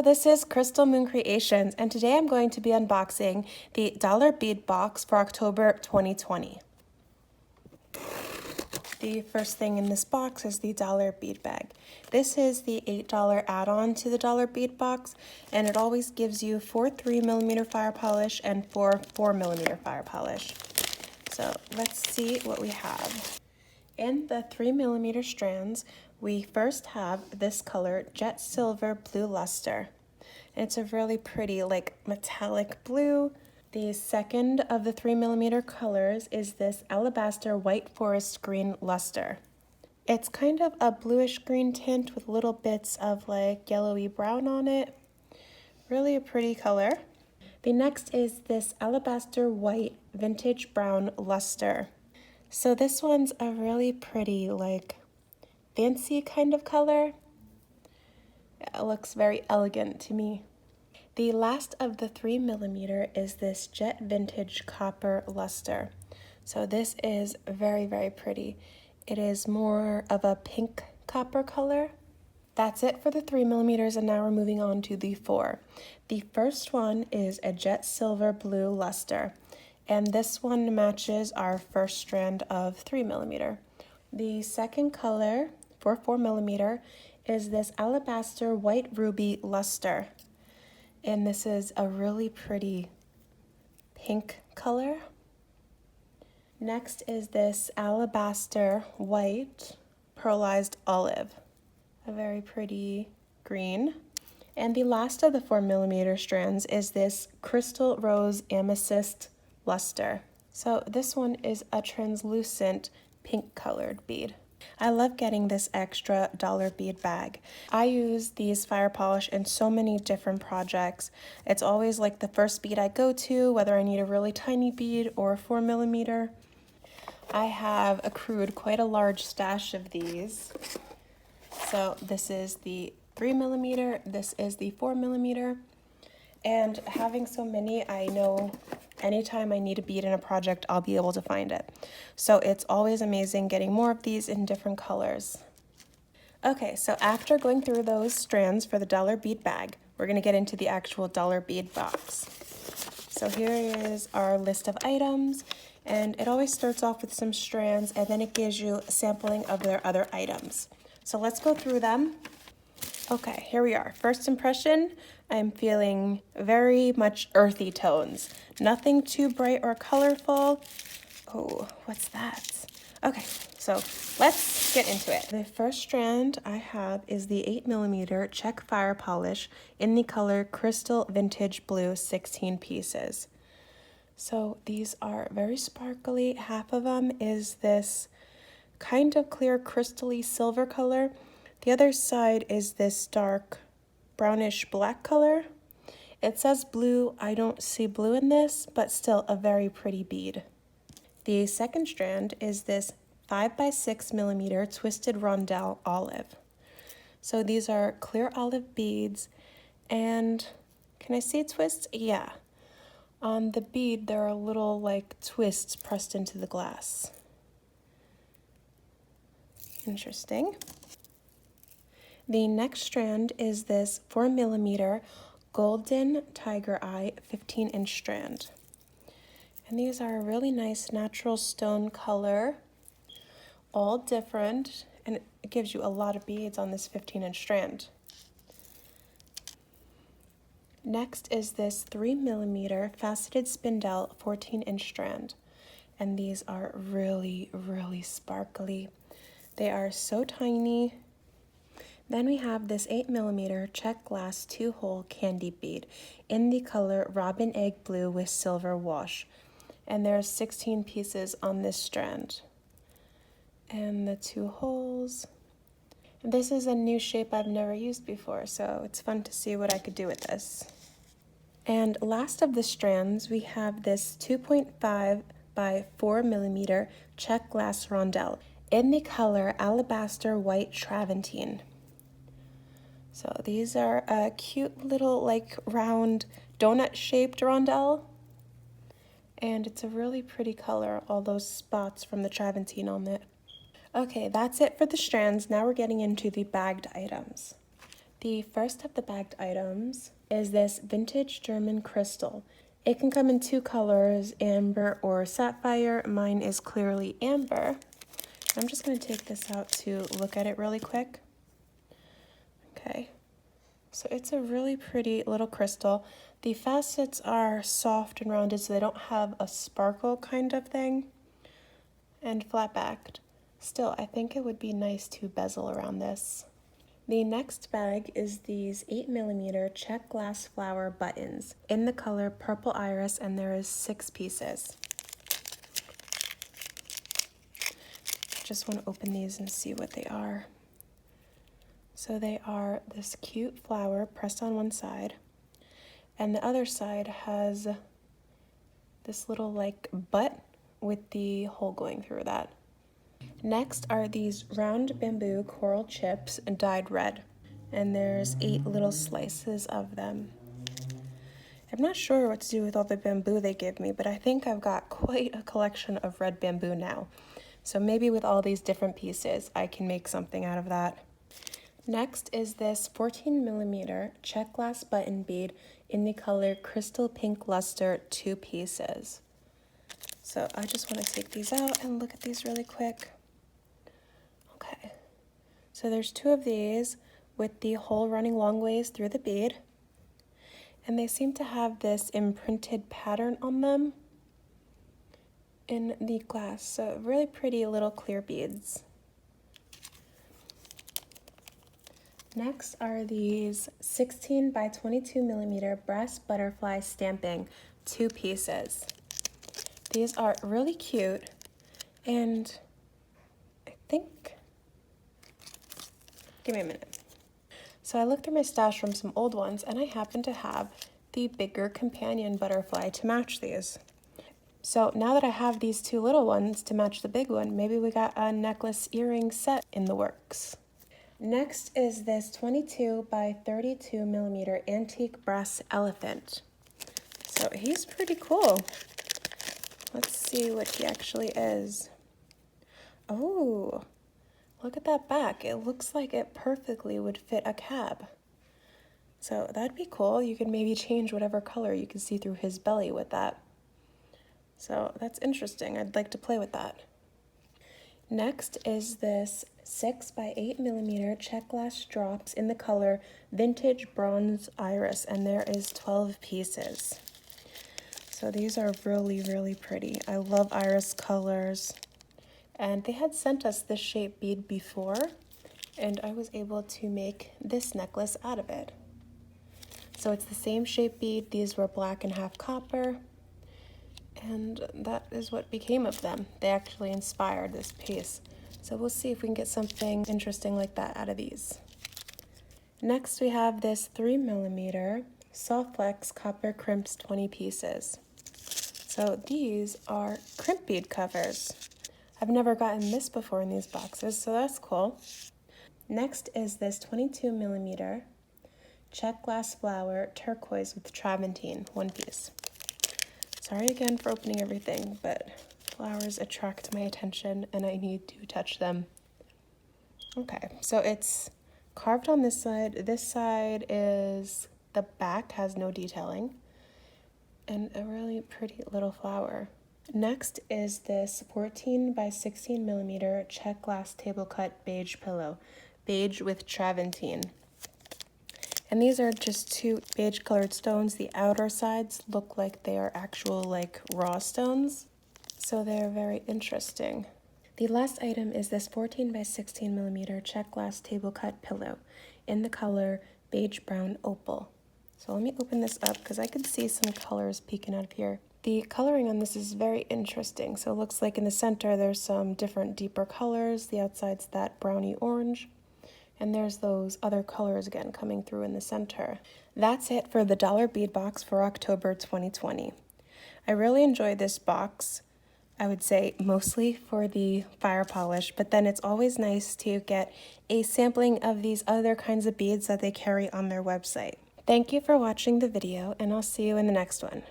this is Crystal Moon Creations, and today I'm going to be unboxing the dollar bead box for October 2020. The first thing in this box is the dollar bead bag. This is the $8 add-on to the dollar bead box, and it always gives you 4 3mm fire polish and 4 4mm fire polish. So let's see what we have. In the 3mm strands, we first have this color, Jet Silver Blue Luster. And it's a really pretty, like, metallic blue. The second of the 3mm colors is this Alabaster White Forest Green Luster. It's kind of a bluish green tint with little bits of like yellowy brown on it. Really a pretty color. The next is this Alabaster White Vintage Brown Luster. So this one's a really pretty, like, fancy kind of color. It looks very elegant to me. The last of the 3mm is this Jet Vintage Copper Luster. So this is very, very pretty. It is more of a pink copper color. That's it for the 3mm, and now we're moving on to the 4. The first one is a Jet Silver Blue Luster, and this one matches our first strand of 3mm. The second color for 4mm is this Alabaster White Ruby Luster, and this is a really pretty pink color. Next is this Alabaster White Pearlized Olive, a very pretty green. And the last of the 4mm strands is this Crystal Rose Amethyst Luster. So this one is a translucent pink colored bead. I love getting this extra dollar bead bag. I use these fire polish in so many different projects. It's always like the first bead I go to, whether I need a really tiny bead or a 4mm. I have accrued quite a large stash of these. So this is the 3mm, this is the 4mm, and having so many, I know anytime I need a bead in a project, I'll be able to find it. So it's always amazing getting more of these in different colors. Okay, so after going through those strands for the dollar bead bag, we're going to get into the actual dollar bead box. So here is our list of items, and it always starts off with some strands, and then it gives you a sampling of their other items. So let's go through them. Okay, here we are. First impression, I'm feeling very much earthy tones. Nothing too bright or colorful. Oh, what's that? Okay, so let's get into it. The first strand I have is the 8mm check fire polish in the color Crystal Vintage Blue, 16 pieces. So these are very sparkly. Half of them is this kind of clear crystally silver color. The other side is this dark brownish black color. It says blue. I don't see blue in this, but still a very pretty bead. The second strand is this 5x6mm twisted rondelle olive. So these are clear olive beads, and can I see twists? Yeah. On the bead, there are little like twists pressed into the glass. Interesting. The next strand is this 4mm Golden Tiger Eye 15-inch strand. And these are a really nice natural stone color, all different, and it gives you a lot of beads on this 15-inch strand. Next is this 3mm faceted spindle 14-inch strand. And these are really, really sparkly. They are so tiny. Then we have this 8mm check glass 2-hole candy bead in the color Robin Egg Blue with silver wash. And there's 16 pieces on this strand. And the 2 holes. This is a new shape I've never used before, so it's fun to see what I could do with this. And last of the strands, we have this 2.5 by 4mm check glass rondelle in the color Alabaster White Travertine. So these are a cute little like round donut shaped rondelle, and it's a really pretty color, all those spots from the travertine on it. Okay, that's it for the strands. Now we're getting into the bagged items. The first of the bagged items is this vintage German crystal. It can come in two colors, amber or sapphire. Mine is clearly amber. I'm just going to take this out to look at it really quick. Okay, so it's a really pretty little crystal. The facets are soft and rounded, so they don't have a sparkle kind of thing, and flat backed. Still, I think it would be nice to bezel around this. The next bag is these 8mm check glass flower buttons in the color Purple Iris, and there is 6 pieces. Just want to open these and see what they are. So they are this cute flower pressed on one side, and the other side has this little like butt with the hole going through that. Next are these round bamboo coral chips dyed red, and there's 8 little slices of them. I'm not sure what to do with all the bamboo they give me, but I think I've got quite a collection of red bamboo now. So maybe with all these different pieces, I can make something out of that. Next is this 14mm check glass button bead in the color Crystal Pink Luster, 2 pieces. So I just want to take these out and look at these really quick. Okay, so there's 2 of these with the hole running long ways through the bead, and they seem to have this imprinted pattern on them in the glass, so really pretty little clear beads. Next are these 16 by 22mm brass butterfly stamping, 2 pieces. These are really cute, and I think, give me a minute. So I looked through my stash from some old ones, and I happen to have the bigger companion butterfly to match these. So now that I have these 2 little ones to match the big one, maybe we got a necklace earring set in the works. Next is this 22 by 32mm antique brass elephant. So he's pretty cool. Let's see what he actually is. Oh, look at that back. It looks like it perfectly would fit a cab. So that'd be cool. You could maybe change whatever color you can see through his belly with that. So that's interesting. I'd like to play with that. Next is this 6 by 8mm check glass drops in the color Vintage Bronze Iris, and there is 12 pieces. So these are really, really pretty. I love iris colors. And they had sent us this shape bead before, and I was able to make this necklace out of it. So it's the same shape bead. These were black and half copper. And that is what became of them. They actually inspired this piece. So we'll see if we can get something interesting like that out of these. Next we have this 3mm soft flex copper crimps, 20 pieces. So these are crimp bead covers. I've never gotten this before in these boxes, so that's cool. Next is this 22mm check glass flower turquoise with travertine, 1 piece. Sorry again for opening everything, but flowers attract my attention and I need to touch them. Okay, so it's carved on this side. This side is, the back has no detailing, and a really pretty little flower. Next is this 14 by 16mm check glass table cut beige pillow, beige with travertine. And these are just 2 beige colored stones. The outer sides look like they are actual like raw stones, so they're very interesting. The last item is this 14 by 16mm check glass table cut pillow in the color beige brown opal. So let me open this up because I could see some colors peeking out of here. The coloring on this is very interesting. So it looks like in the center there's some different deeper colors. The outside's that browny orange. And there's those other colors again coming through in the center. That's it for the dollar bead box for October 2020. I really enjoyed this box. I would say mostly for the fire polish, but then it's always nice to get a sampling of these other kinds of beads that they carry on their website. Thank you for watching the video, and I'll see you in the next one.